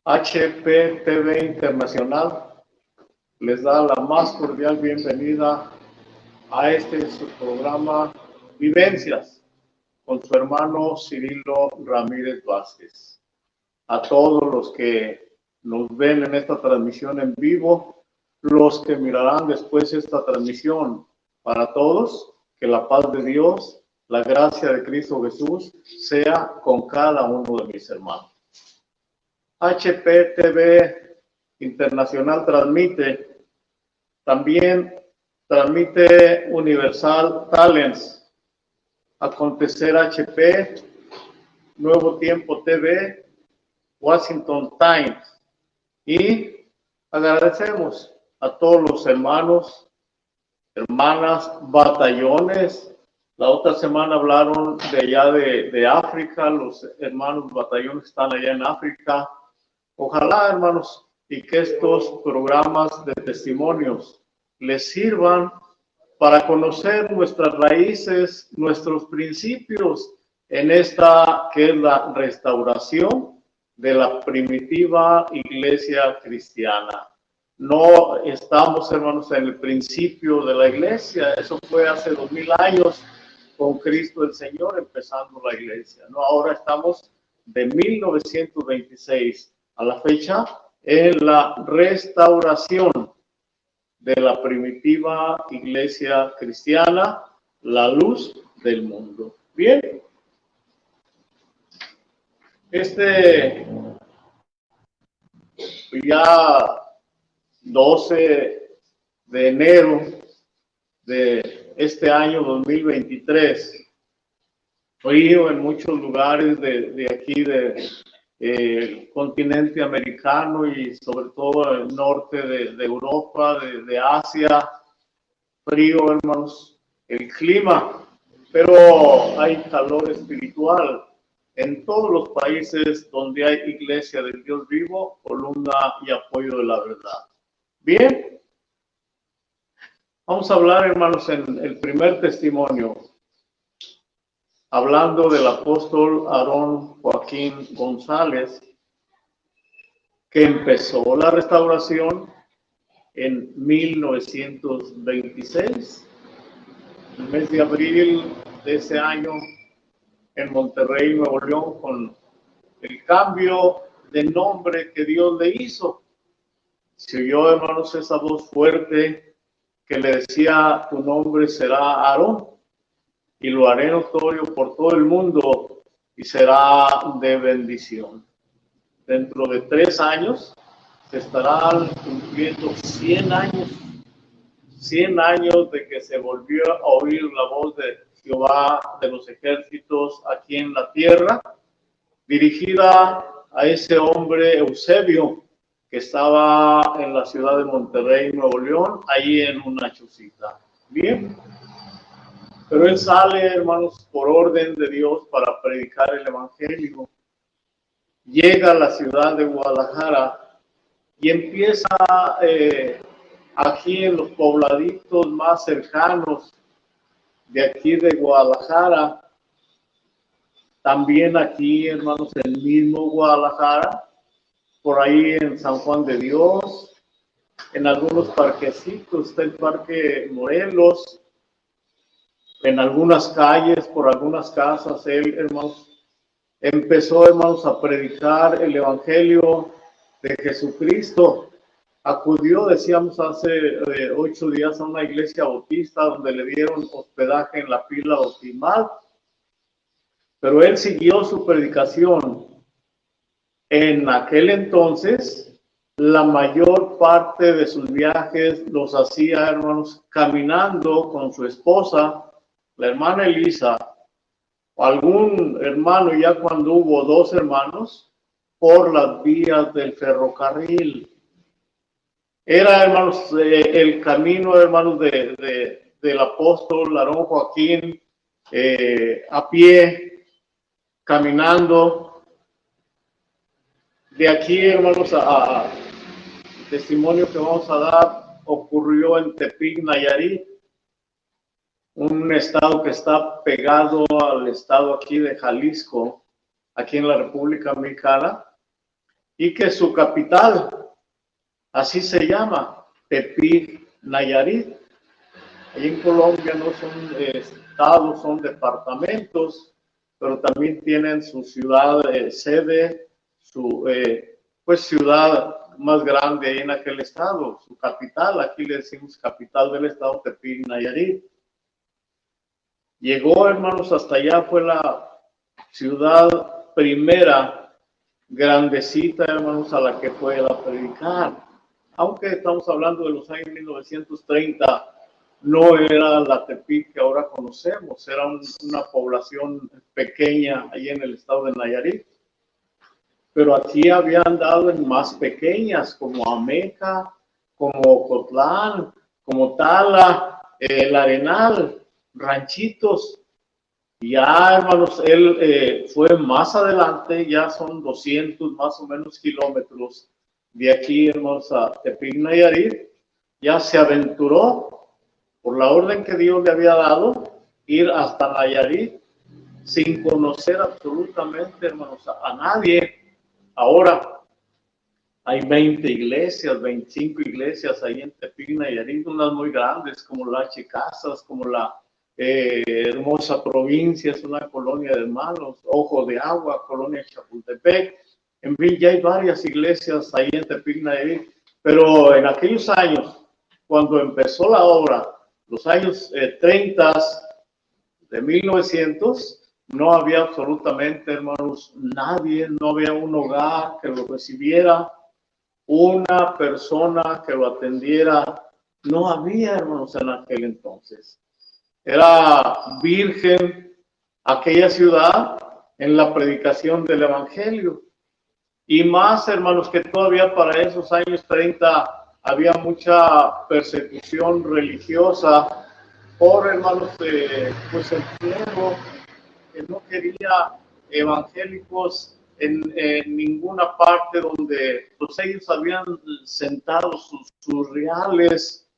HPTV Internacional les da la más cordial bienvenida a su programa Vivencias con su hermano Cirilo Ramírez Vázquez. A todos los que nos ven en esta transmisión en vivo, los que mirarán después esta transmisión, para todos, que la paz de Dios, la gracia de Cristo Jesús sea con cada uno de mis hermanos. HPTV Internacional también transmite Universal Talents, Acontecer HP, Nuevo Tiempo TV, Washington Times, y agradecemos a todos los hermanos, hermanas, batallones. La otra semana hablaron de allá de África, los hermanos batallones están allá en África. Ojalá, hermanos, y que estos programas de testimonios les sirvan para conocer nuestras raíces, nuestros principios en esta que es la restauración de la primitiva iglesia cristiana. No estamos, hermanos, en el principio de la iglesia, eso fue hace 2000 años con Cristo el Señor empezando la iglesia, ¿no? Ahora estamos de 1926 a la fecha en la restauración de la primitiva iglesia cristiana, la luz del mundo. Bien, ya 12 de enero de este año 2023, frío en muchos lugares de aquí del continente americano y sobre todo el norte de Europa, de Asia. Frío, hermanos, el clima, pero hay calor espiritual en todos los países donde hay iglesia del Dios vivo, columna y apoyo de la verdad. Bien, vamos a hablar, hermanos, en el primer testimonio, hablando del apóstol Aarón Joaquín González, que empezó la restauración en 1926, el mes de abril de ese año, en Monterrey, Nuevo León, con el cambio de nombre que Dios le hizo. Se oyó, hermanos, esa voz fuerte que le decía: tu nombre será Aarón, y lo haré notorio por todo el mundo, y será de bendición. Dentro de 3 años se estarán cumpliendo 100 años, 100 años de que se volvió a oír la voz de Jehová de los ejércitos aquí en la tierra, dirigida a ese hombre Eusebio, que estaba en la ciudad de Monterrey, Nuevo León, ahí en una chocita. Bien, pero él sale, hermanos, por orden de Dios para predicar el evangelio. Llega a la ciudad de Guadalajara y empieza aquí en los pobladitos más cercanos de aquí de Guadalajara, también aquí, hermanos, el mismo Guadalajara, por ahí en San Juan de Dios, en algunos parquecitos, está el Parque Morelos, en algunas calles, por algunas casas, él, hermanos, empezó, hermanos, a predicar el evangelio de Jesucristo. Acudió, decíamos, hace 8 días a una iglesia bautista donde le dieron hospedaje en la pila bautismal, pero él siguió su predicación. En aquel entonces, la mayor parte de sus viajes los hacía, hermanos, caminando con su esposa, la hermana Elisa, o algún hermano, ya cuando hubo 2 hermanos, por las vías del ferrocarril. Era, hermanos, el camino, hermanos, del apóstol Aarón Joaquín, a pie, caminando. De aquí, hermanos, a testimonio que vamos a dar, ocurrió en Tepic, Nayarit, un estado que está pegado al estado aquí de Jalisco, aquí en la República Mexicana. y que su capital, así se llama, Tepic, Nayarit. Ahí en Colombia no son estados, son departamentos, pero también tienen su ciudad sede, su pues ciudad más grande ahí en aquel estado, su capital, aquí le decimos capital del estado, Tepic, Nayarit. Llegó, hermanos, hasta allá, fue la ciudad primera grandecita, hermanos, a la que fue a predicar. Aunque estamos hablando de los años 1930, no era la Tepic que ahora conocemos, era una población pequeña ahí en el estado de Nayarit. Pero aquí habían dado en más pequeñas, como Ameca, como Ocotlán, como Tala, El Arenal, ranchitos. Ya, hermanos, él fue más adelante, ya son 200 más o menos kilómetros de aquí, hermanos, a Tepic, Nayarit. Ya se aventuró, por la orden que Dios le había dado, ir hasta Nayarit sin conocer absolutamente, hermanos, a nadie. Ahora hay 20 iglesias, 25 iglesias ahí en Tepic, Nayarit, unas muy grandes como las Chicasas, como la hermosa provincia, es una colonia de hermanos, Ojo de Agua, colonia Chapultepec. En fin, ya hay varias iglesias ahí en Tepic, Nayarit, pero en aquellos años, cuando empezó la obra, los años 30 de 1900, no había absolutamente, hermanos, nadie, no había un hogar que lo recibiera, una persona que lo atendiera, no había, hermanos, en aquel entonces. Era virgen aquella ciudad en la predicación del evangelio. Y más, hermanos, que todavía para esos años 30 había mucha persecución religiosa por, hermanos, pues el pueblo que no quería evangélicos en ninguna parte donde pues ellos habían sentado sus reales,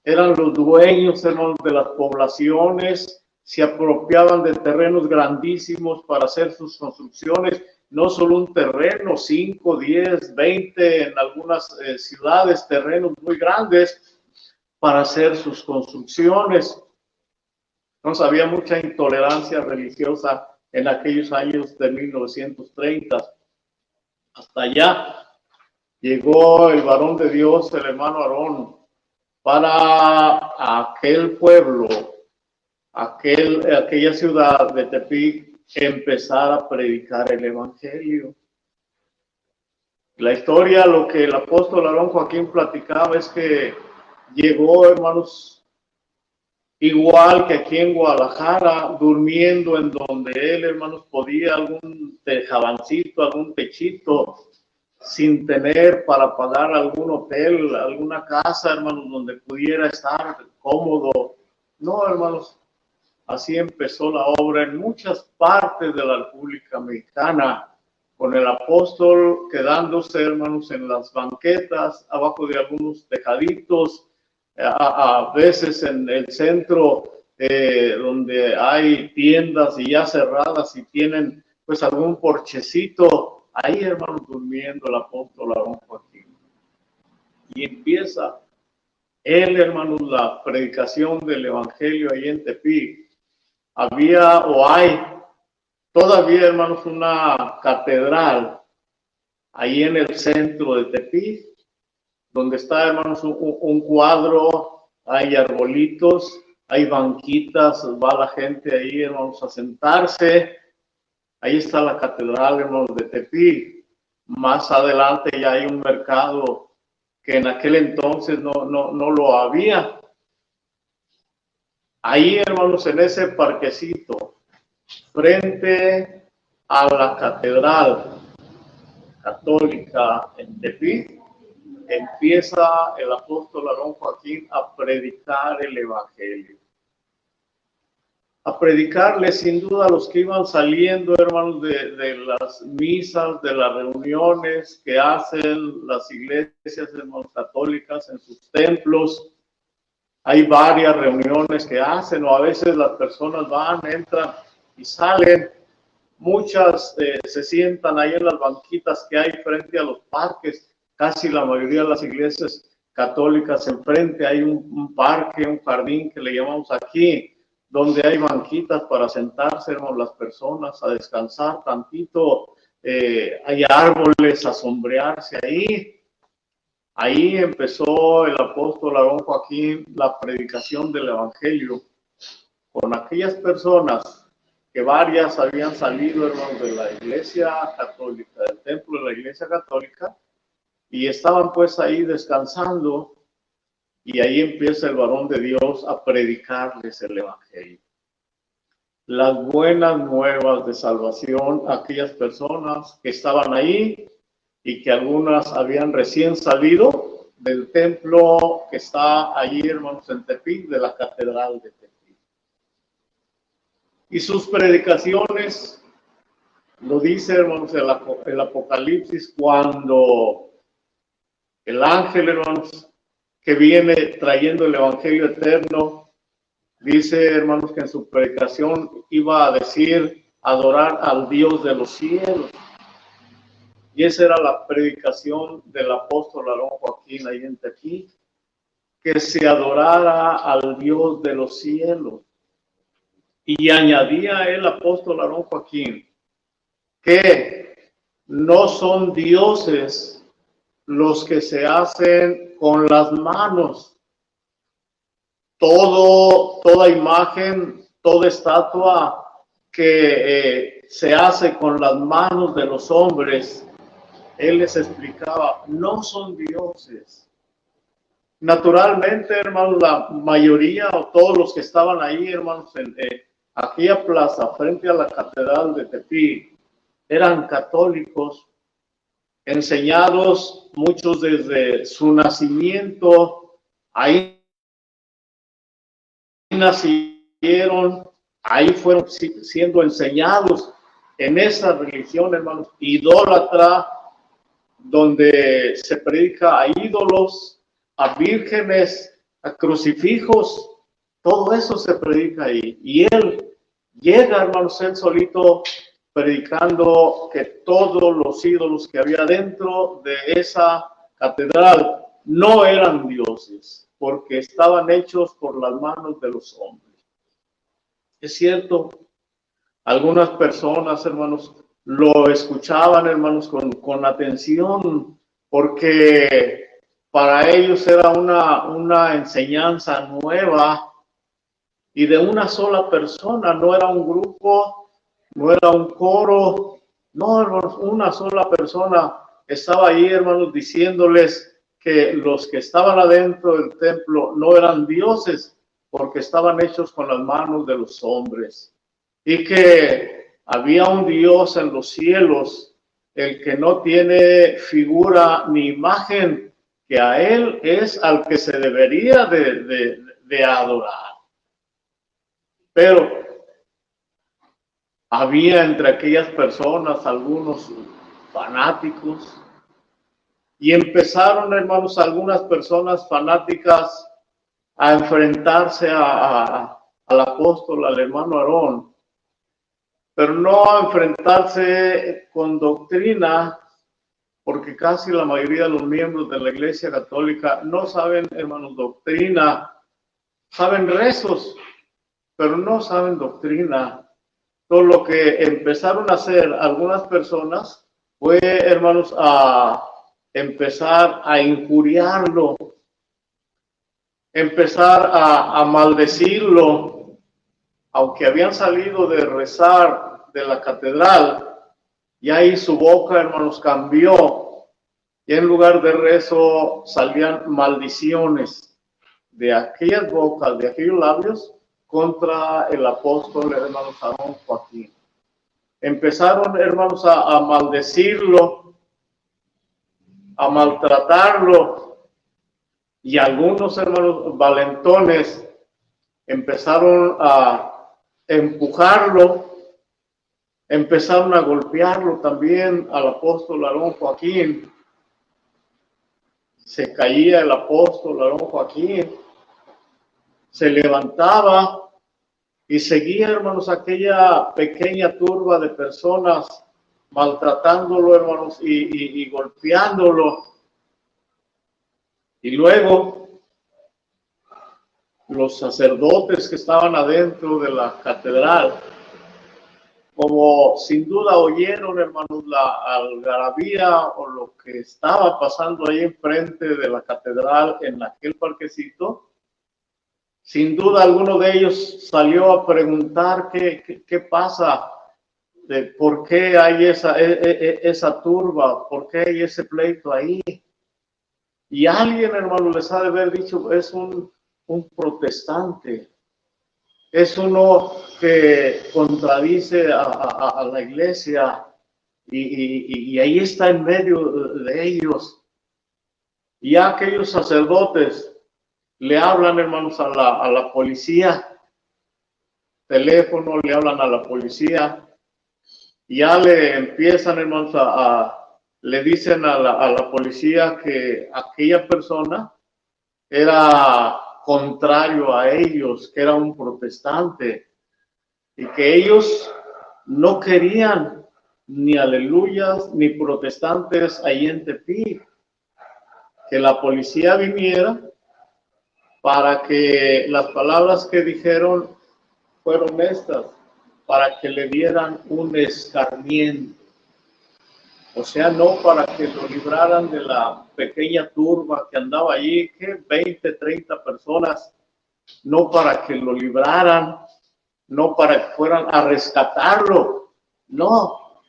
eran los dueños, hermanos, de las poblaciones, se apropiaban de terrenos grandísimos para hacer sus construcciones, no solo un terreno, 5, 10, 20, en algunas ciudades, terrenos muy grandes para hacer sus construcciones. Entonces había mucha intolerancia religiosa en aquellos años de 1930. Hasta allá llegó el varón de Dios, el hermano Aarón, para aquel pueblo, aquella ciudad de Tepic, empezar a predicar el evangelio. La historia, lo que el apóstol Aarón Joaquín platicaba es que llegó, hermanos, igual que aquí en Guadalajara, durmiendo en donde él, hermanos, podía, algún tejabancito, algún techito, sin tener para pagar algún hotel, alguna casa, hermanos, donde pudiera estar cómodo. No, hermanos, así empezó la obra en muchas partes de la República Mexicana, con el apóstol quedándose, hermanos, en las banquetas, abajo de algunos tejaditos, a veces en el centro, donde hay tiendas y ya cerradas y tienen pues algún porchecito. Ahí, hermanos, durmiendo el apóstol Aarón Joaquín. Y empieza él, hermanos, la predicación del evangelio ahí en Tepic. Había o hay todavía, hermanos, una catedral ahí en el centro de Tepic, donde está, hermanos, un cuadro, hay arbolitos, hay banquitas, va la gente ahí, hermanos, a sentarse. Ahí está la catedral, hermanos, de Tepic. Más adelante ya hay un mercado que en aquel entonces no lo había. Ahí, hermanos, en ese parquecito, frente a la catedral católica en Tepic, empieza el apóstol Aarón Joaquín a predicar el evangelio. A predicarle sin duda a los que iban saliendo, hermanos, de las misas, de las reuniones que hacen las iglesias, hermanos, católicas en sus templos. Hay varias reuniones que hacen, o a veces las personas van, entran y salen. muchas se sientan ahí en las banquitas que hay frente a los parques. Casi la mayoría de las iglesias católicas enfrente hay un parque, un jardín que le llamamos aquí, donde hay banquitas para sentarse, hermanos, las personas a descansar tantito. Hay árboles a sombrearse ahí. Ahí empezó el apóstol Aarón Joaquín la predicación del evangelio con aquellas personas que varias habían salido, hermanos, de la iglesia católica, del templo de la iglesia católica, y estaban pues ahí descansando, y ahí empieza el varón de Dios a predicarles el evangelio. Las buenas nuevas de salvación a aquellas personas que estaban ahí y que algunas habían recién salido del templo que está allí, hermanos, en Tepic, de la catedral de Tepic. Y sus predicaciones, lo dice, hermanos, el Apocalipsis, cuando el ángel, hermanos, que viene trayendo el evangelio eterno, dice, hermanos, que en su predicación iba a decir, adorar al Dios de los cielos. Y esa era la predicación del apóstol Aarón Joaquín ahí en Tepic, que se adorara al Dios de los cielos. Y añadía el apóstol Aarón Joaquín que no son dioses los que se hacen con las manos. Toda imagen, toda estatua que se hace con las manos de los hombres, él les explicaba, no son dioses. Naturalmente, hermanos, la mayoría o todos los que estaban ahí, hermanos, en aquella plaza frente a la catedral de Tepic, eran católicos, enseñados muchos desde su nacimiento, ahí nacieron, ahí fueron siendo enseñados en esa religión, hermanos, idólatra, donde se predica a ídolos, a vírgenes, a crucifijos, todo eso se predica ahí. Y él llega, hermanos, él solito predicando que todos los ídolos que había dentro de esa catedral no eran dioses, porque estaban hechos por las manos de los hombres. Es cierto, algunas personas, hermanos, lo escuchaban, hermanos, con atención, porque para ellos era una enseñanza nueva y de una sola persona, no era un grupo, no era un coro, no, hermanos, una sola persona estaba ahí, hermanos, diciéndoles que los que estaban adentro del templo no eran dioses, porque estaban hechos con las manos de los hombres, y que había un Dios en los cielos, el que no tiene figura ni imagen, que a él es al que se debería de adorar. Pero había entre aquellas personas algunos fanáticos, y empezaron, hermanos, algunas personas fanáticas a enfrentarse al apóstol, al hermano Aarón, pero no a enfrentarse con doctrina, porque casi la mayoría de los miembros de la Iglesia Católica no saben, hermanos, doctrina, saben rezos, pero no saben doctrina. Todo lo que empezaron a hacer algunas personas fue, hermanos, a empezar a injuriarlo, empezar a maldecirlo, aunque habían salido de rezar de la catedral, y ahí su boca, hermanos, cambió, y en lugar de rezo salían maldiciones de aquellas bocas, de aquellos labios, contra el apóstol, hermanos, Aarón Joaquín. Empezaron, hermanos, a maldecirlo, a maltratarlo, y algunos, hermanos, valentones empezaron a empujarlo, empezaron a golpearlo también al apóstol Aarón Joaquín. Se caía el apóstol Aarón Joaquín, se levantaba Y seguía, hermanos, aquella pequeña turba de personas maltratándolo, hermanos, y golpeándolo. Y luego los sacerdotes que estaban adentro de la catedral, como sin duda oyeron, hermanos, la algarabía o lo que estaba pasando ahí enfrente de la catedral en aquel parquecito, sin duda alguno de ellos salió a preguntar qué pasa, de por qué hay esa turba, por qué hay ese pleito ahí. Y alguien, hermano, les ha de haber dicho, es un protestante, es uno que contradice a la iglesia y ahí está en medio de ellos. Y aquellos sacerdotes le hablan, hermanos, a la policía, teléfono, le hablan a la policía, y ya le empiezan, hermanos, le dicen a la policía que aquella persona era contrario a ellos, que era un protestante, y que ellos no querían ni aleluyas ni protestantes ahí en Tepic, que la policía viniera para que las palabras que dijeron fueron estas, para que le dieran un escarmiento. O sea, no para que lo libraran de la pequeña turba que andaba allí, que 20, 30 personas, no para que lo libraran, no para que fueran a rescatarlo, no,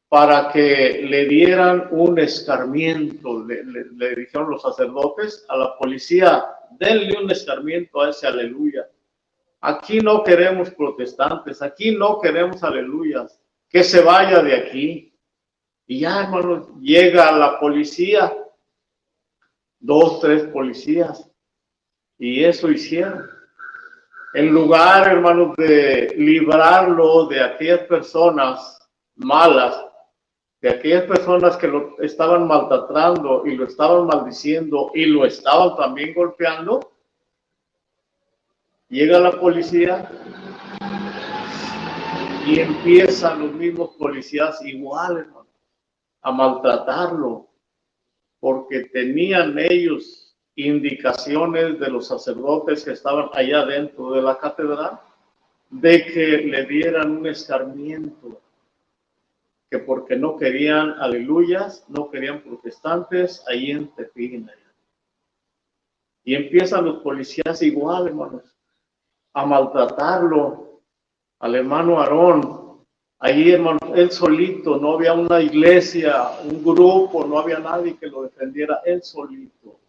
para que le dieran un escarmiento. Le dijeron los sacerdotes a la policía, denle un escarmiento a ese aleluya. Aquí no queremos protestantes, aquí no queremos aleluyas, que se vaya de aquí. Y ya, hermanos, llega la policía, 2, 3 policías, y eso hicieron. En lugar, hermanos, de librarlo de aquellas personas malas, de aquellas personas que lo estaban maltratando y lo estaban maldiciendo y lo estaban también golpeando, llega la policía y empiezan los mismos policías igual, hermano, a maltratarlo, porque tenían ellos indicaciones de los sacerdotes que estaban allá dentro de la catedral de que le dieran un escarmiento, que porque no querían aleluyas, no querían protestantes ahí en Tepic. Y empiezan los policías igual, hermanos, a maltratarlo, al hermano Aarón. Ahí, hermano, él solito, no había una iglesia, un grupo, no había nadie que lo defendiera, él solito.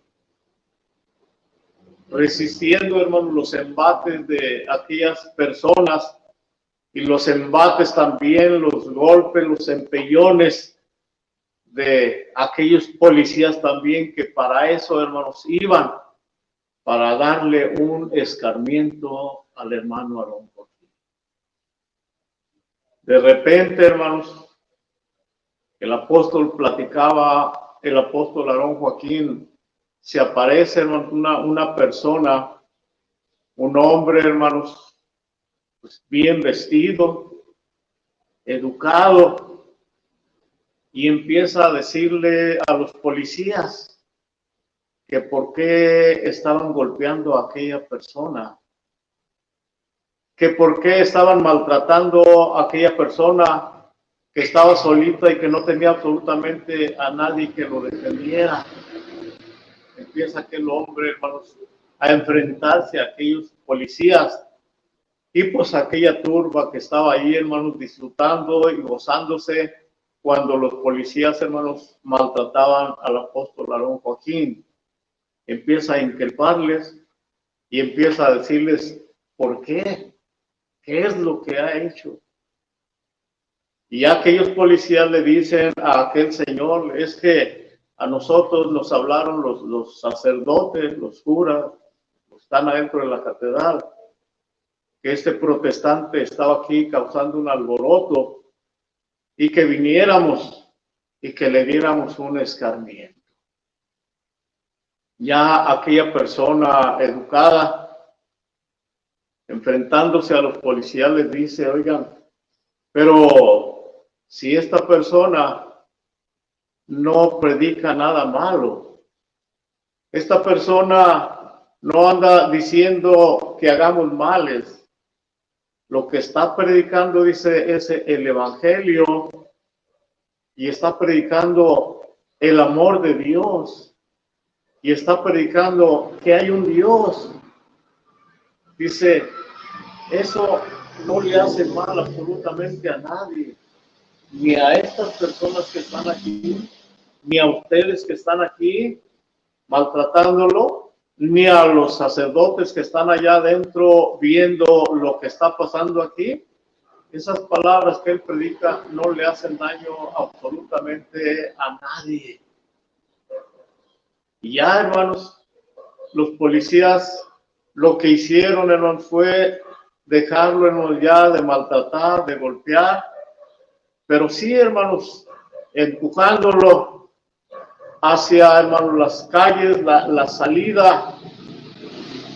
Resistiendo, hermano, los embates de aquellas personas y los embates también, los golpes, los empellones de aquellos policías también que para eso, hermanos, iban para darle un escarmiento al hermano Aarón. De repente, hermanos, el apóstol platicaba, el apóstol Aarón Joaquín, se aparece, hermanos, una persona, un hombre, hermanos, pues bien vestido, educado, y empieza a decirle a los policías que por qué estaban golpeando a aquella persona, que por qué estaban maltratando a aquella persona que estaba solita y que no tenía absolutamente a nadie que lo defendiera. Empieza aquel hombre, hermanos, a enfrentarse a aquellos policías y pues aquella turba que estaba ahí, hermanos, disfrutando y gozándose cuando los policías, hermanos, maltrataban al apóstol Aarón Joaquín. Empieza a inculparles y empieza a decirles, ¿por qué? ¿Qué es lo que ha hecho? Y aquellos policías le dicen a aquel señor, es que a nosotros nos hablaron los sacerdotes, los curas, están adentro de la catedral, que este protestante estaba aquí causando un alboroto y que viniéramos y que le diéramos un escarmiento. Ya aquella persona educada enfrentándose a los policías, les dice, oigan, pero si esta persona no predica nada malo, esta persona no anda diciendo que hagamos males, lo que está predicando, dice, es el evangelio y está predicando el amor de Dios y está predicando que hay un Dios. Dice, eso no le hace mal absolutamente a nadie, ni a estas personas que están aquí, ni a ustedes que están aquí maltratándolo, ni a los sacerdotes que están allá adentro viendo lo que está pasando aquí. Esas palabras que él predica no le hacen daño absolutamente a nadie. Y ya, hermanos, los policías lo que hicieron, hermanos, fue dejarlo, hermanos, ya de maltratar, de golpear, pero sí, hermanos, empujándolo hacia, hermanos, las calles, la salida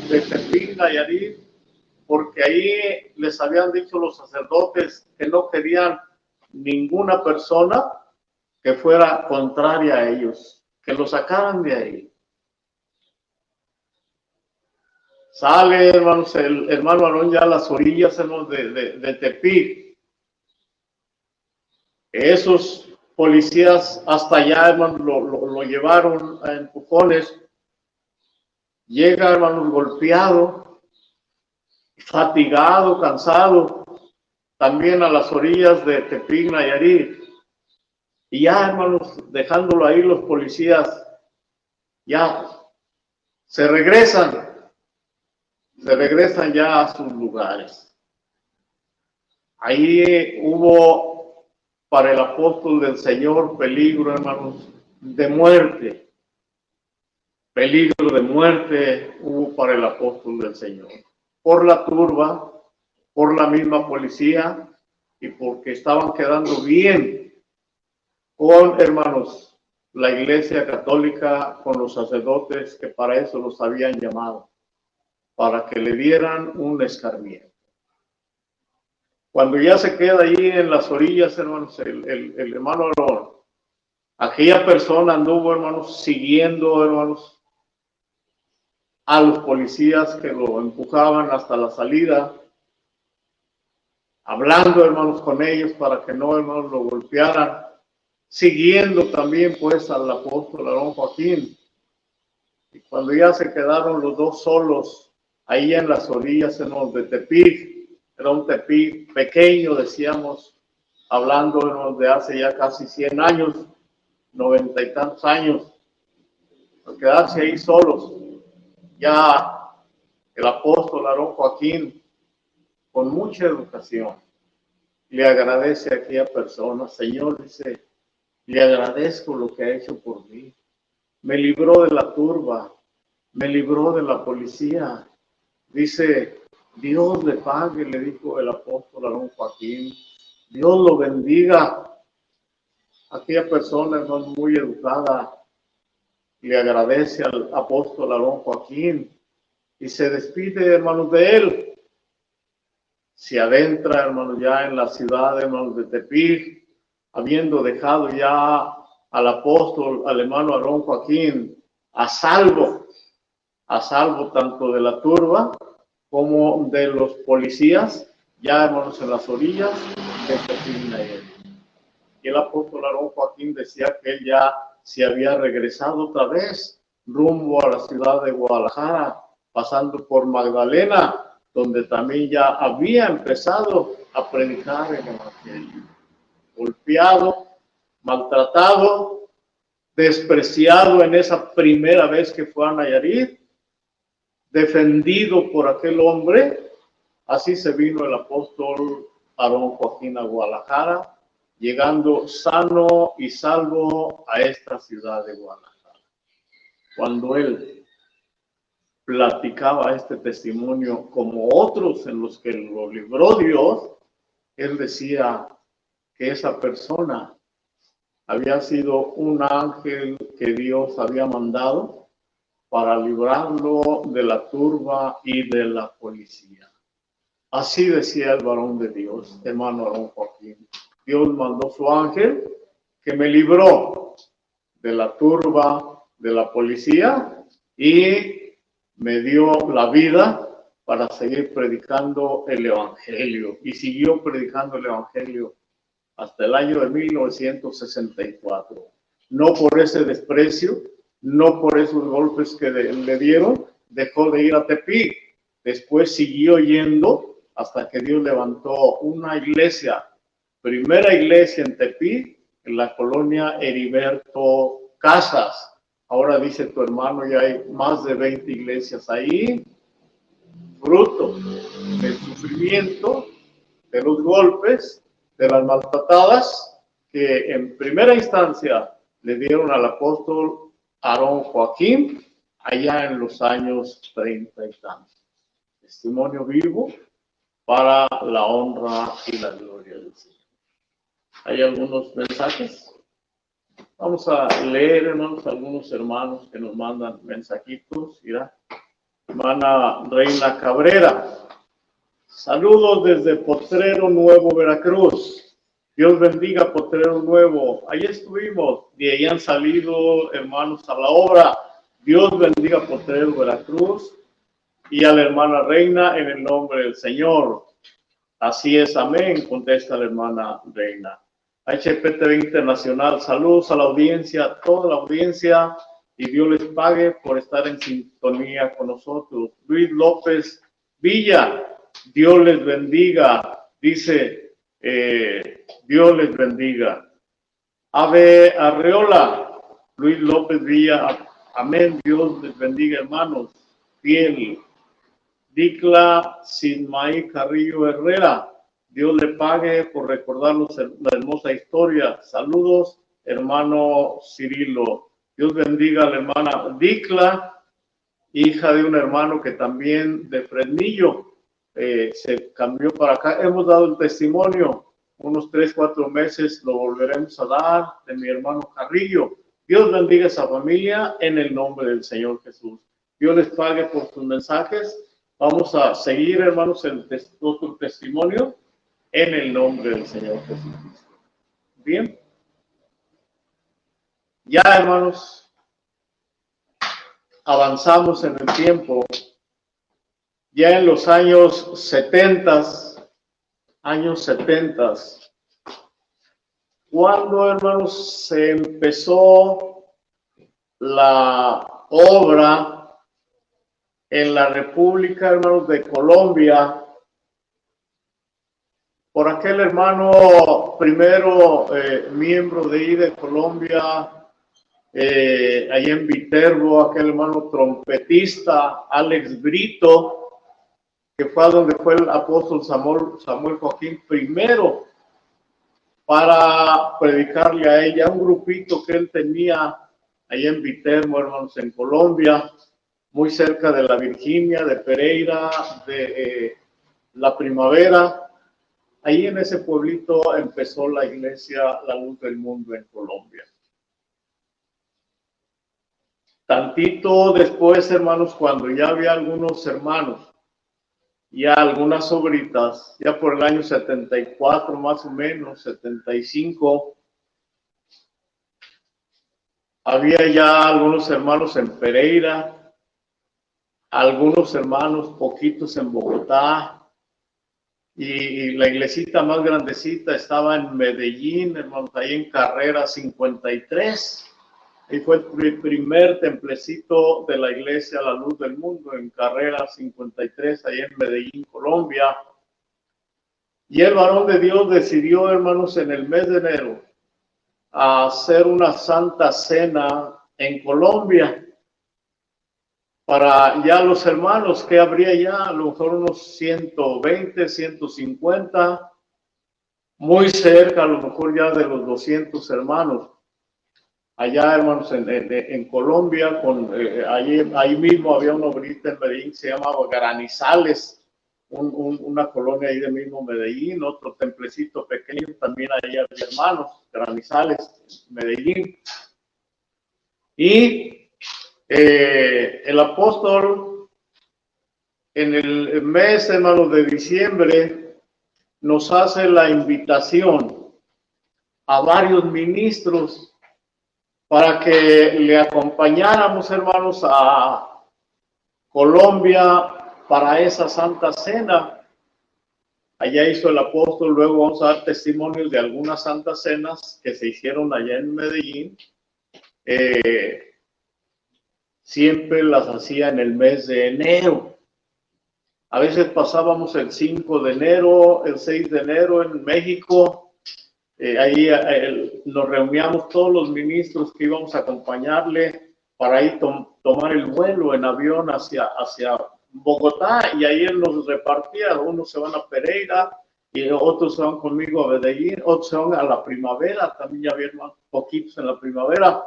de Tepic, Nayarit, porque ahí les habían dicho los sacerdotes que no querían ninguna persona que fuera contraria a ellos, que lo sacaran de ahí. Sale, hermanos, el hermano Aarón ya a las orillas, hermanos, de Tepic. Esos policías hasta allá, hermanos, lo llevaron a empujones. Llega, hermanos, golpeado, fatigado, cansado, también a las orillas de Tepic, Nayarit. Y ya, hermanos, dejándolo ahí, los policías ya se regresan ya a sus lugares. Ahí hubo para el apóstol del Señor peligro, hermanos, de muerte. Peligro de muerte hubo para el apóstol del Señor. Por la turba, por la misma policía y porque estaban quedando bien con, hermanos, la Iglesia Católica, con los sacerdotes que para eso los habían llamado, para que le dieran un escarmiento. Cuando ya se queda ahí en las orillas, hermanos, el hermano Aarón, aquella persona anduvo, hermanos, siguiendo, hermanos, a los policías que lo empujaban hasta la salida, hablando, hermanos, con ellos para que no, hermanos, lo golpearan, siguiendo también, pues, al apóstol Aarón Joaquín. Y cuando ya se quedaron los dos solos, ahí en las orillas, hermanos, de Tepic, era un Tepic pequeño, decíamos, hablando, hermanos, de hace ya casi 100 años, 90 y tantos años, al quedarse ahí solos, ya el apóstol Aarón Joaquín, con mucha educación, le agradece a aquella persona. Señor, dice, le agradezco lo que ha hecho por mí. Me libró de la turba, me libró de la policía. Dice, Dios le pague, le dijo el apóstol Aarón Joaquín. Dios lo bendiga. Aquella persona, hermano, muy educada, le agradece al apóstol Aarón Joaquín y se despide, hermanos, de él. Se adentra, hermanos, ya en la ciudad, hermanos, de Tepic, habiendo dejado ya al apóstol, al hermano Aarón Joaquín, a salvo tanto de la turba como de los policías, ya, hermanos, en las orillas de Tepic, Nayarit. Y el apóstol Aarón Joaquín decía que él ya se había regresado otra vez rumbo a la ciudad de Guadalajara, pasando por Magdalena, donde también ya había empezado a predicar el evangelio. Golpeado, maltratado, despreciado en esa primera vez que fue a Nayarit, defendido por aquel hombre, así se vino el apóstol Aarón Joaquín a Guadalajara, llegando sano y salvo a esta ciudad de Guadalajara. Cuando él platicaba este testimonio como otros en los que lo libró Dios, él decía que esa persona había sido un ángel que Dios había mandado para librarlo de la turba y de la policía. Así decía el varón de Dios, hermano Aarón Joaquín. Dios mandó su ángel que me libró de la turba de la policía y me dio la vida para seguir predicando el evangelio. Y siguió predicando el evangelio hasta el año de 1964. No por ese desprecio, no por esos golpes que le dieron, dejó de ir a Tepic. Después siguió yendo hasta que Dios levantó una iglesia, primera iglesia en Tepic, en la colonia Heriberto Casas. Ahora dice tu hermano, ya hay más de 20 iglesias ahí, fruto del sufrimiento, de los golpes, de las maltratadas que en primera instancia le dieron al apóstol Aarón Joaquín allá en los años 30 y tantos. Testimonio vivo para la honra y la gloria del Señor. ¿Hay algunos mensajes? Vamos a leer, hermanos, algunos hermanos que nos mandan mensajitos. Mira, hermana Reina Cabrera. Saludos desde Potrero Nuevo, Veracruz. Dios bendiga Potrero Nuevo. Ahí estuvimos y ahí han salido hermanos a la obra. Dios bendiga Potrero, Veracruz. Y a la hermana Reina en el nombre del Señor. Así es, amén, contesta la hermana Reina. HPTV Internacional, saludos a la audiencia, a toda la audiencia, y Dios les pague por estar en sintonía con nosotros. Luis López Villa, Dios les bendiga, dice, Dios les bendiga. Ave Arreola, Luis López Villa, amén, Dios les bendiga, hermanos, fiel. Dicla Sinmaí Carrillo Herrera, Dios le pague por recordarnos la hermosa historia. Saludos, hermano Cirilo. Dios bendiga a la hermana Dicla, hija de un hermano que también de Fresnillo se cambió para acá. Hemos dado el testimonio, unos 3, 4 meses lo volveremos a dar, de mi hermano Carrillo. Dios bendiga a esa familia en el nombre del Señor Jesús. Dios les pague por sus mensajes. Vamos a seguir, hermanos, el otro testimonio en el nombre del Señor Jesucristo. Bien. Ya, hermanos, avanzamos en el tiempo. Ya en los años 70, cuando, hermanos, se empezó la obra en la República, hermanos, de Colombia, por aquel hermano primero miembro de ahí de Colombia, ahí en Viterbo, aquel hermano trompetista, Alex Brito, que fue a donde fue el apóstol Samuel Joaquín primero para predicarle a ella, un grupito que él tenía ahí en Viterbo, hermanos, en Colombia, muy cerca de la Virginia, de Pereira, de la Primavera. Ahí en ese pueblito empezó la iglesia La Luz del Mundo en Colombia. Tantito después, hermanos, cuando ya había algunos hermanos, ya algunas sobritas, ya por el año 74 más o menos, 75, había ya algunos hermanos en Pereira, algunos hermanos poquitos en Bogotá, y la iglesita más grandecita estaba en Medellín, hermanos, ahí en Carrera 53. Y fue el primer templecito de la iglesia La Luz del Mundo en Carrera 53, ahí en Medellín, Colombia. Y el varón de Dios decidió, hermanos, en el mes de enero, a hacer una santa cena en Colombia para ya los hermanos, que habría ya a lo mejor unos 120, 150, muy cerca a lo mejor ya de los 200 hermanos. Allá, hermanos, en Colombia, ahí mismo había una obrita en Medellín, se llamaba Granizales, una colonia ahí de mismo Medellín, otro templecito pequeño, también ahí había hermanos, Granizales, Medellín. Y el apóstol en el mes, hermanos, de diciembre, nos hace la invitación a varios ministros para que le acompañáramos, hermanos, a Colombia para esa Santa Cena. Allá hizo el apóstol, luego vamos a dar testimonios de algunas santas cenas que se hicieron allá en Medellín. Siempre las hacía en el mes de enero. A veces pasábamos el 5 de enero, el 6 de enero en México. Ahí nos reuníamos todos los ministros que íbamos a acompañarle para ir tomar el vuelo en avión hacia Bogotá, y ahí él nos repartía. Unos se van a Pereira y otros se van conmigo a Medellín, otros se van a la primavera, también ya había más poquitos en la primavera.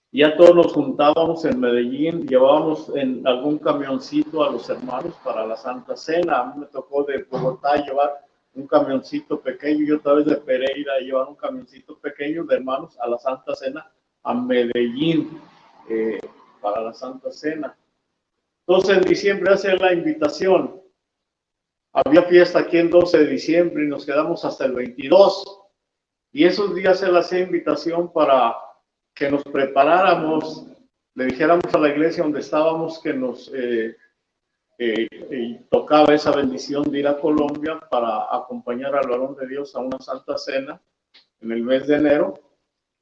Ya todos nos juntábamos en Medellín, llevábamos en algún camioncito a los hermanos para la Santa Cena. A mí me tocó de Bogotá llevar un camioncito pequeño, y otra vez de Pereira llevar un camioncito pequeño de hermanos a la Santa Cena a Medellín para la Santa Cena. Entonces en diciembre hace la invitación. Había fiesta aquí el 12 de diciembre y nos quedamos hasta el 22. Y esos días él hacía invitación para que nos preparáramos, le dijéramos a la iglesia donde estábamos que nos tocaba esa bendición de ir a Colombia para acompañar al varón de Dios a una Santa Cena en el mes de enero.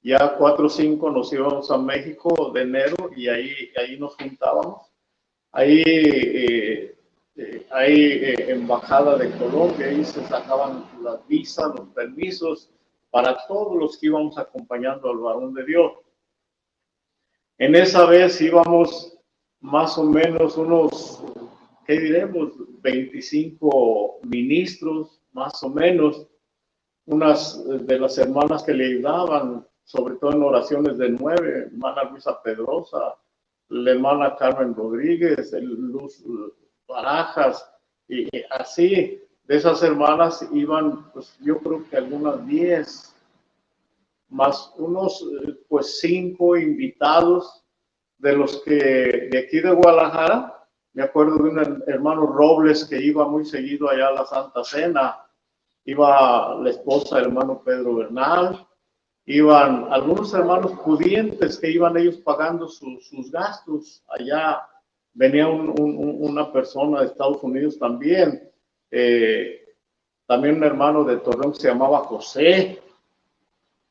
Ya 4 o 5 nos íbamos a México de enero y ahí nos juntábamos. Ahí hay embajada de Colombia, ahí se sacaban las visas, los permisos para todos los que íbamos acompañando al varón de Dios. En esa vez íbamos más o menos unos, ¿qué diremos? 25 ministros, más o menos. Unas de las hermanas que le ayudaban, sobre todo en oraciones de 9, hermana Luisa Pedrosa, la hermana Carmen Rodríguez, Luz Barajas, y así, de esas hermanas iban, pues yo creo que algunas 10, más unos, pues 5 invitados, de los que de aquí de Guadalajara. Me acuerdo de un hermano Robles que iba muy seguido allá a la Santa Cena. Iba la esposa del hermano Pedro Bernal, iban algunos hermanos pudientes que iban ellos pagando sus gastos. Allá venía una persona de Estados Unidos también, también un hermano de Torreón que se llamaba José.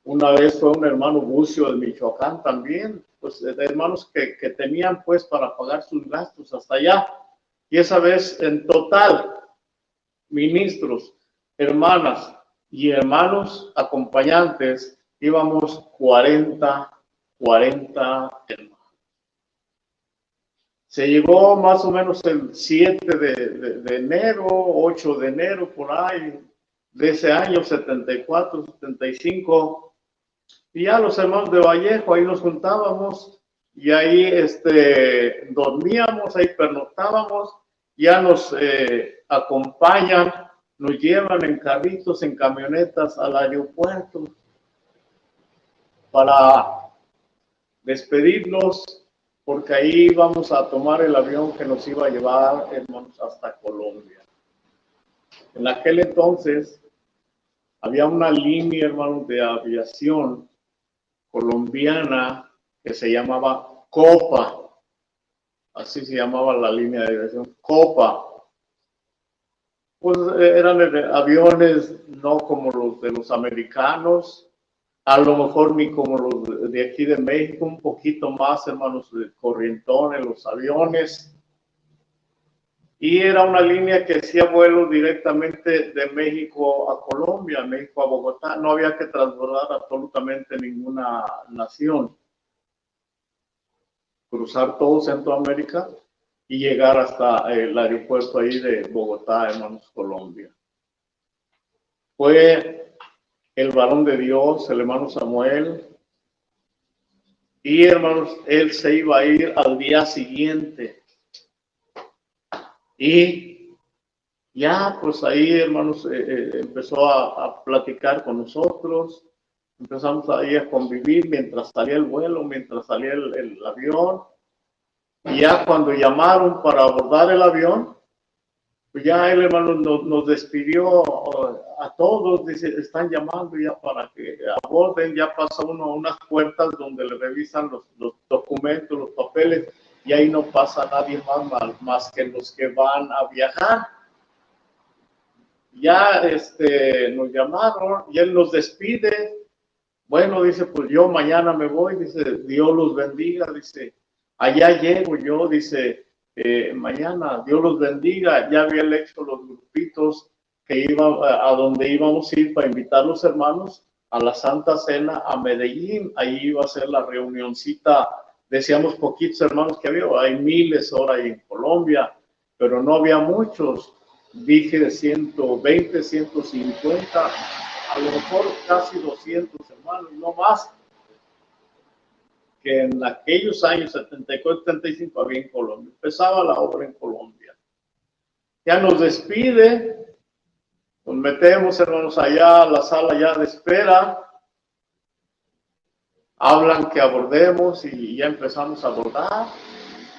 Una vez fue un hermano Bucio de Michoacán también, pues de hermanos que tenían pues para pagar sus gastos hasta allá. Y esa vez en total, ministros, hermanas y hermanos acompañantes, íbamos 40 hermanos. Se llegó más o menos el 7 de enero, 8 de enero, por ahí, de ese año, 74, 75. Y ya los hermanos de Vallejo, ahí nos juntábamos y ahí dormíamos, ahí pernoctábamos, ya nos acompañan, nos llevan en carritos, en camionetas al aeropuerto para despedirnos, porque ahí vamos a tomar el avión que nos iba a llevar, hermanos, hasta Colombia. En aquel entonces había una línea, hermanos, de aviación colombiana que se llamaba Copa, así se llamaba la línea de aviación, Copa. Pues eran aviones no como los de los americanos, a lo mejor ni como los de aquí de México, un poquito más, hermanos, de corrientones, los aviones. Y era una línea que hacía vuelos directamente de México a Colombia, México a Bogotá. No había que transbordar absolutamente ninguna nación. Cruzar todo Centroamérica y llegar hasta el aeropuerto ahí de Bogotá, hermanos, Colombia. Fue el varón de Dios, el hermano Samuel, y hermanos, él se iba a ir al día siguiente. Y ya, pues ahí, hermanos, empezó a platicar con nosotros, empezamos ahí a convivir mientras salía el vuelo, mientras salía el avión. Y ya cuando llamaron para abordar el avión, pues ya el hermano nos despidió a todos, dice, están llamando ya para que aborden, ya pasa uno a unas puertas donde le revisan los documentos, los papeles, y ahí no pasa nadie más que los que van a viajar. Ya nos llamaron y él nos despide. Bueno, dice, pues yo mañana me voy, dice, Dios los bendiga, dice, allá llego yo, dice, mañana, Dios los bendiga. Ya había hecho los grupitos que iban a donde íbamos a ir para invitar a los hermanos a la Santa Cena a Medellín. Ahí iba a ser la reunioncita. Decíamos poquitos hermanos que había, hay miles ahora en Colombia, pero no había muchos. Dije 120, 150, a lo mejor casi 200 hermanos, no más, que en aquellos años 74, 75 había en Colombia. Empezaba la obra en Colombia. Ya nos despide, nos metemos, hermanos, allá a la sala ya de espera. Hablan que abordemos y ya empezamos a abordar.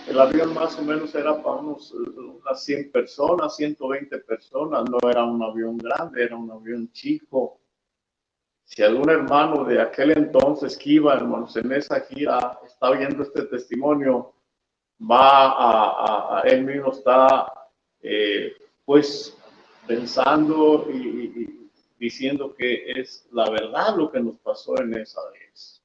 El avión más o menos era para unas 100 personas, 120 personas. No era un avión grande, era un avión chico. Si algún hermano de aquel entonces que iba, hermanos, en esa gira, está oyendo este testimonio, él mismo está, pues, pensando y diciendo que es la verdad lo que nos pasó en esa vez.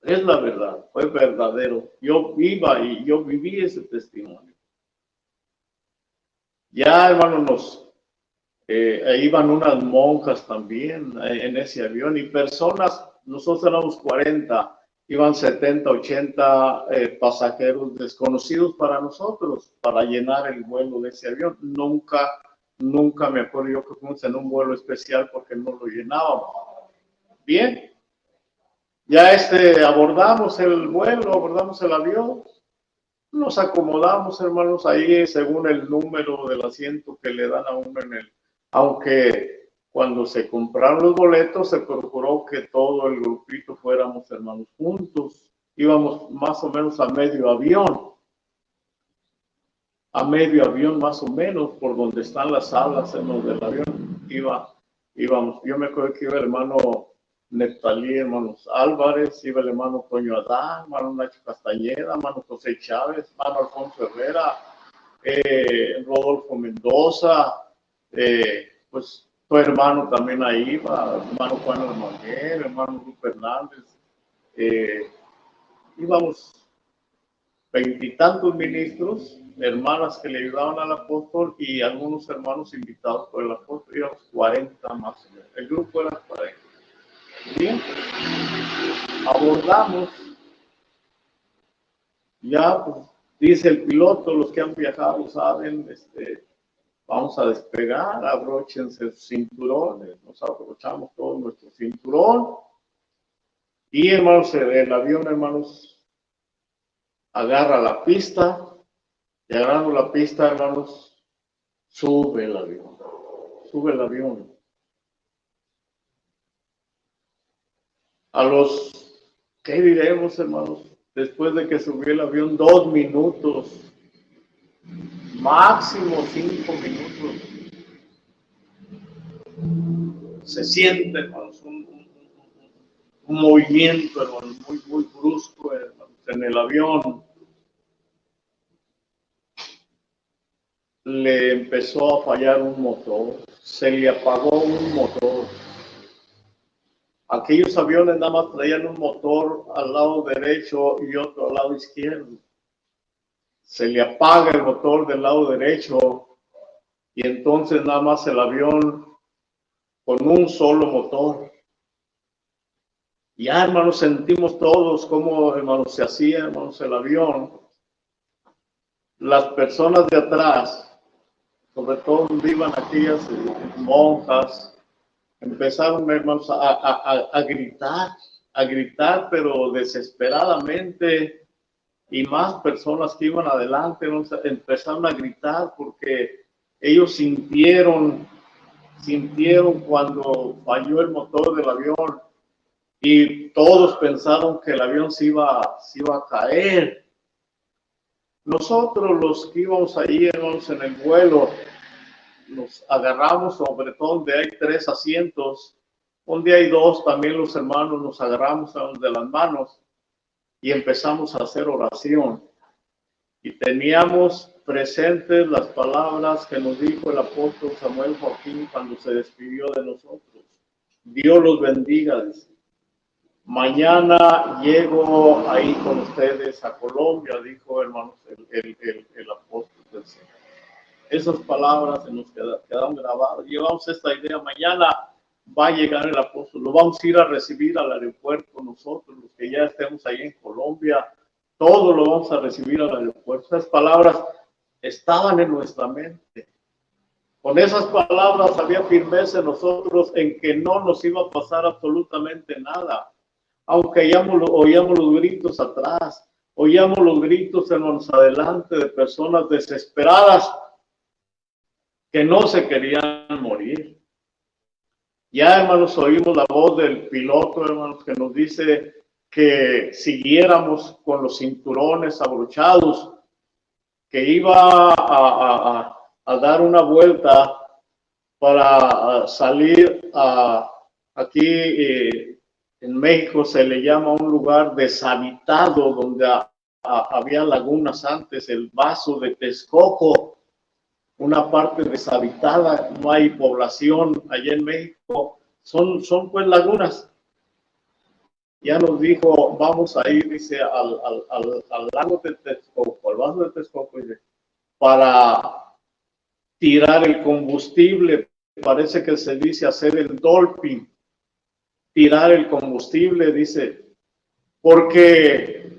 Es la verdad, fue verdadero. Yo viví ese testimonio. Ya, hermanos, iban unas monjas también en ese avión y personas, nosotros éramos 40, iban 70, 80 pasajeros desconocidos para nosotros, para llenar el vuelo de ese avión. Nunca me acuerdo yo que fuimos en un vuelo especial porque no lo llenábamos. Bien, ya abordamos el vuelo, abordamos el avión. Nos acomodamos, hermanos, ahí según el número del asiento que le dan a uno aunque cuando se compraron los boletos se procuró que todo el grupito fuéramos hermanos juntos. Íbamos más o menos a medio avión más o menos, por donde están las salas en los del avión. Íbamos, yo me acuerdo que iba el hermano Neftalí, hermanos Álvarez, iba el hermano Toño Adán, hermano Nacho Castañeda, hermano José Chávez, hermano Alfonso Herrera, Rodolfo Mendoza, pues tu hermano también ahí iba, hermano Juan Hermanguer, hermano Luis Fernández, íbamos veintitantos ministros, hermanas que le ayudaban al apóstol y algunos hermanos invitados por el apóstol, íbamos 40 más o menos, el grupo era 40. Bien, abordamos, ya pues, dice el piloto, los que han viajado saben, vamos a despegar, abróchense sus cinturones, nos abrochamos todo nuestro cinturón y hermanos, el avión, hermanos, agarra la pista y agarrando la pista, hermanos, sube el avión. ¿Qué diremos, hermanos? Después de que subió el avión, 2 minutos, máximo 5 minutos, se siente, hermanos, un movimiento, hermanos, muy brusco, hermanos, en el avión. Le empezó a fallar un motor, se le apagó un motor. Aquellos aviones nada más traían un motor al lado derecho y otro al lado izquierdo. Se le apaga el motor del lado derecho y entonces nada más el avión con un solo motor. Ya, hermanos, sentimos todos cómo, hermanos, se hacía, hermanos, el avión. Las personas de atrás, sobre todo donde iban aquellas monjas, empezaron, hermanos, a gritar, pero desesperadamente, y más personas que iban adelante, hermanos, empezaron a gritar porque ellos sintieron cuando falló el motor del avión y todos pensaron que el avión se iba a caer. Nosotros los que íbamos ahí, hermanos, en el vuelo, nos agarramos, sobre todo donde hay 3 asientos, donde hay 2, también los hermanos nos agarramos de las manos y empezamos a hacer oración. Y teníamos presentes las palabras que nos dijo el apóstol Samuel Joaquín cuando se despidió de nosotros. Dios los bendiga, dice. Mañana llego ahí con ustedes a Colombia, dijo, hermanos, el apóstol del Señor. Esas palabras se nos quedaron grabadas. Llevamos esta idea. Mañana va a llegar el apóstol. Lo vamos a ir a recibir al aeropuerto nosotros, los que ya estemos ahí en Colombia. Todo lo vamos a recibir al aeropuerto. Esas palabras estaban en nuestra mente. Con esas palabras había firmeza en nosotros en que no nos iba a pasar absolutamente nada. Aunque oíamos los gritos atrás, oíamos los gritos hermanos adelante de personas desesperadas que no se querían morir. Ya, hermanos, oímos la voz del piloto, hermanos, que nos dice que siguiéramos con los cinturones abrochados, que iba a dar una vuelta para salir aquí en México se le llama un lugar deshabitado donde había lagunas antes, el Vaso de Texcoco, una parte deshabitada, no hay población allá en México, son pues lagunas. Ya nos dijo, vamos a ir, dice, al lago de Texcoco, al Vaso de Texcoco, dice, para tirar el combustible, parece que se dice hacer el dolphin, tirar el combustible, dice, porque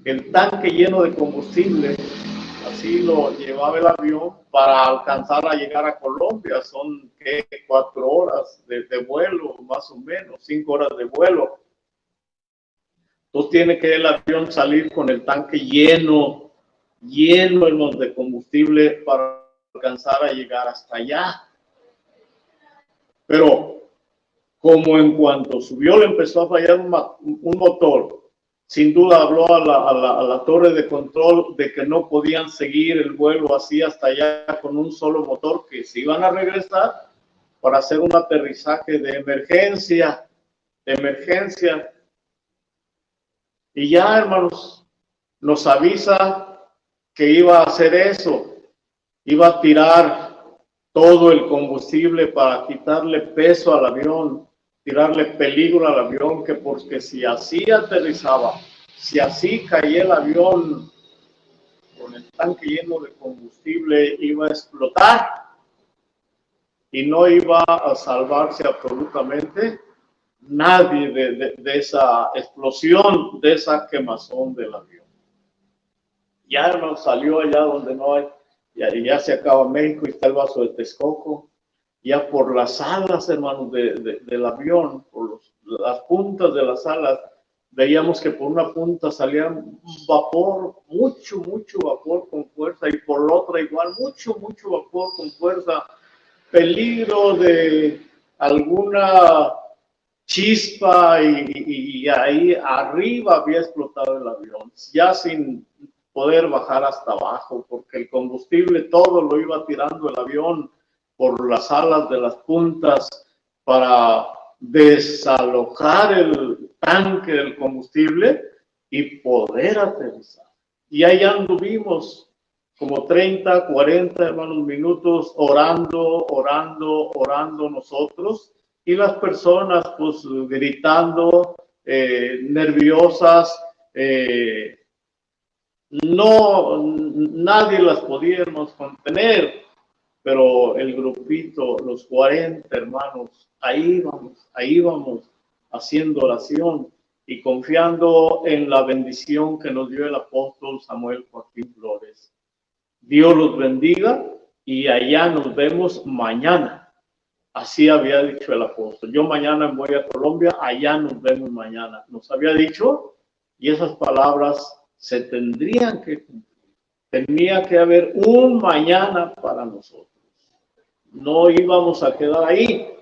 el tanque lleno de combustible, así lo llevaba el avión para alcanzar a llegar a Colombia, son 4 horas de vuelo, más o menos, 5 horas de vuelo. Entonces tiene que el avión salir con el tanque lleno de combustible para alcanzar a llegar hasta allá. Pero como en cuanto subió le empezó a fallar un motor, sin duda habló a la torre de control de que no podían seguir el vuelo así hasta allá con un solo motor, que se iban a regresar para hacer un aterrizaje de emergencia. Y ya, hermanos, nos avisa que iba a hacer eso, iba a tirar todo el combustible para quitarle peso al avión, tirarle peligro al avión, que porque si así aterrizaba, si así caía el avión con el tanque lleno de combustible, iba a explotar y no iba a salvarse absolutamente nadie de esa explosión, de esa quemazón del avión. Ya hermano, salió allá donde no hay, ya se acaba México y está el Vaso de Texcoco. Ya por las alas, hermanos, del avión, por las puntas de las alas, veíamos que por una punta salía vapor, mucho vapor con fuerza, y por la otra igual, mucho vapor con fuerza, peligro de alguna chispa, y ahí arriba había explotado el avión, ya sin poder bajar hasta abajo, porque el combustible todo lo iba tirando el avión por las alas de las puntas para desalojar el tanque del combustible y poder aterrizar. Y ahí anduvimos como 30, 40 hermanos minutos orando nosotros, y las personas pues gritando, nerviosas, no, nadie las podíamos contener, pero el grupito, los 40 hermanos, ahí vamos haciendo oración y confiando en la bendición que nos dio el apóstol Samuel Joaquín Flores. Dios los bendiga y allá nos vemos mañana. Así había dicho el apóstol. Yo mañana voy a Colombia, allá nos vemos mañana. Nos había dicho, y esas palabras se tendrían que cumplir. Tenía que haber un mañana para nosotros. No íbamos a quedar ahí,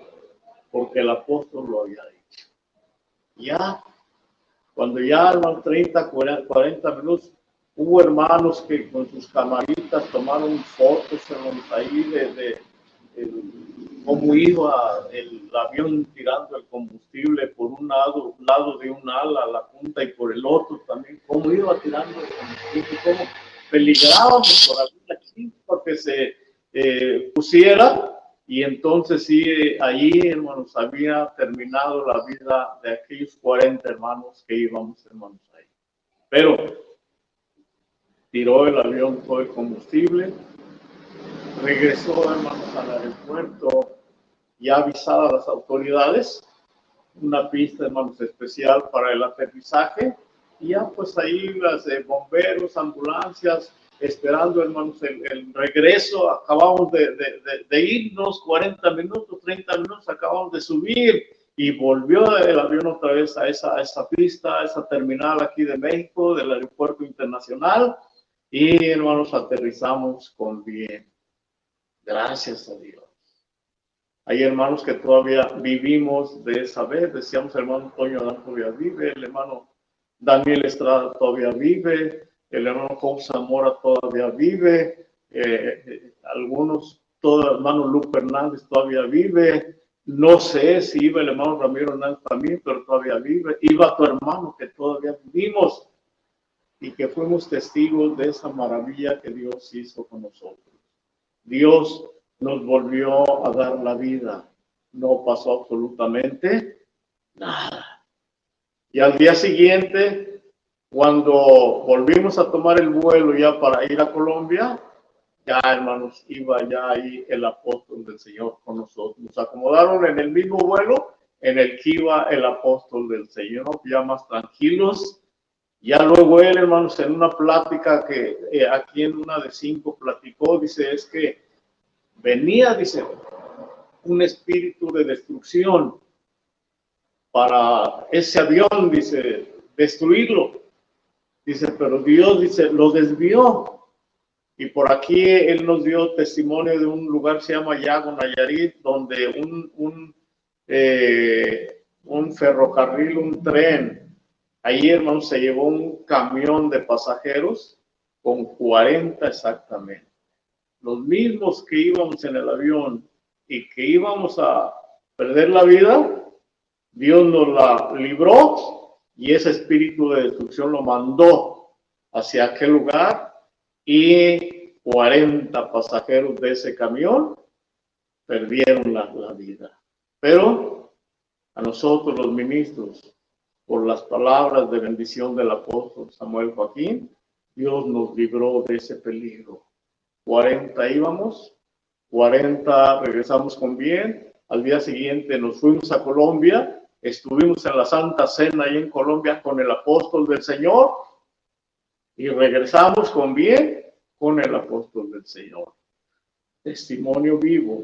porque el apóstol lo había dicho. Ya, cuando ya eran 30, 40 minutos, Hubo hermanos que con sus camaritas tomaron fotos, hermanos, ahí de cómo iba el avión tirando el combustible por un lado de un ala, la punta, y por el otro también, cómo iba tirando el combustible, cómo peligrábamos por la chispa que se pusiera. Y entonces sí, allí, hermanos, había terminado la vida de aquellos 40 hermanos que íbamos, hermanos, ahí. Pero tiró el avión todo el combustible, regresó, hermanos, al aeropuerto, ya avisada a las autoridades, una pista, hermanos, especial para el aterrizaje, y ya pues ahí las bomberos, ambulancias, esperando, hermanos, el regreso. Acabamos de irnos 40 minutos, 30 minutos, acabamos de subir, y volvió el avión otra vez a esa pista, a esa terminal aquí de México, del aeropuerto internacional, y, hermanos, aterrizamos con bien. Gracias a Dios. Hay hermanos que todavía vivimos de esa vez. Decíamos, el hermano Toño Adán todavía vive, el hermano Daniel Estrada todavía vive, el hermano Job Zamora todavía vive, algunos, todo el hermano Lupe Hernández todavía vive. No sé si iba el hermano Ramiro Hernández también, pero todavía vive. Iba tu hermano, que todavía vivimos y que fuimos testigos de esa maravilla que Dios hizo con nosotros. Dios nos volvió a dar la vida. No pasó absolutamente nada. Y al día siguiente, cuando volvimos a tomar el vuelo ya para ir a Colombia, ya, hermanos, iba ya ahí el apóstol del Señor con nosotros. Nos acomodaron en el mismo vuelo en el que iba el apóstol del Señor, ya más tranquilos. Ya luego él, hermanos, en una plática que aquí en una de 5 platicó, dice, es que venía, dice, un espíritu de destrucción para ese avión, dice, destruirlo. Dice, pero Dios, dice, lo desvió. Y por aquí él nos dio testimonio de un lugar que se llama Yago, Nayarit, donde un ferrocarril, un tren, ahí, hermanos, se llevó un camión de pasajeros con 40 exactamente. Los mismos que íbamos en el avión y que íbamos a perder la vida, Dios nos la libró y ese espíritu de destrucción lo mandó hacia aquel lugar, y 40 pasajeros de ese camión perdieron la vida. Pero a nosotros los ministros, por las palabras de bendición del apóstol Samuel Joaquín, Dios nos libró de ese peligro. 40 íbamos, 40 regresamos con bien. Al día siguiente nos fuimos a Colombia, estuvimos en la Santa Cena ahí en Colombia con el apóstol del Señor y regresamos con bien con el apóstol del Señor. Testimonio vivo,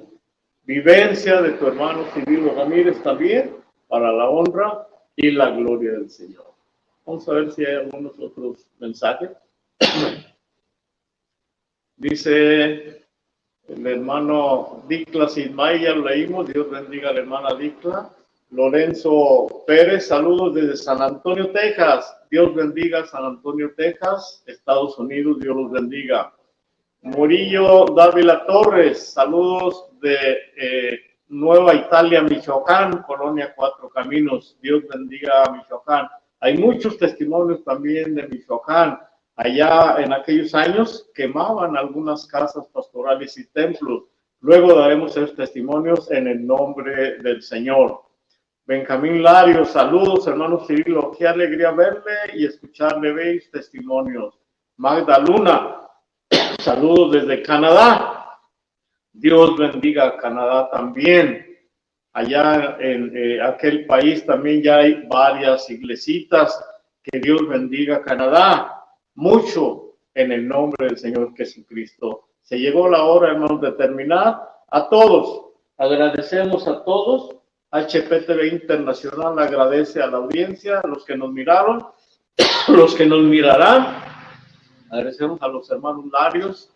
vivencia de tu hermano Cirilo Ramírez también, para la honra y la gloria del Señor. Vamos a ver si hay algunos otros mensajes. Dice el hermano Dicla Ismael, ya lo leímos, Dios bendiga a la hermana Dicla. Lorenzo Pérez, saludos desde San Antonio, Texas. Dios bendiga San Antonio, Texas, Estados Unidos, Dios los bendiga. Murillo Dávila Torres, saludos de Nueva Italia, Michoacán, Colonia Cuatro Caminos. Dios bendiga a Michoacán. Hay muchos testimonios también de Michoacán. Allá en aquellos años quemaban algunas casas pastorales y templos. Luego daremos esos testimonios en el nombre del Señor. Benjamín Lario, saludos, hermano Cirilo. Qué alegría verle y escucharle, veis testimonios. Magda Luna, saludos desde Canadá. Dios bendiga a Canadá también. Allá en aquel país también ya hay varias iglesitas. Que Dios bendiga a Canadá. Mucho en el nombre del Señor Jesucristo. Se llegó la hora, hermanos, de terminar. A todos, agradecemos a todos. HPTV Internacional agradece a la audiencia, a los que nos miraron, los que nos mirarán. Agradecemos a los hermanos Larios,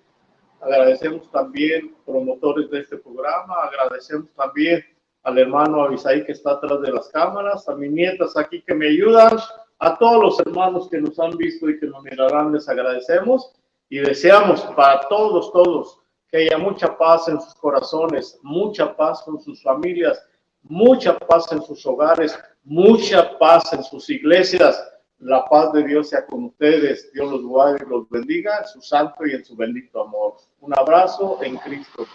agradecemos también promotores de este programa, agradecemos también al hermano Abisaí que está atrás de las cámaras, a mis nietas aquí que me ayudan, A todos los hermanos que nos han visto y que nos mirarán, les agradecemos y deseamos para todos, que haya mucha paz en sus corazones, mucha paz con sus familias, mucha paz en sus hogares, mucha paz en sus iglesias. La paz de Dios sea con ustedes. Dios los guarde y los bendiga en su santo y en su bendito amor. Un abrazo en Cristo.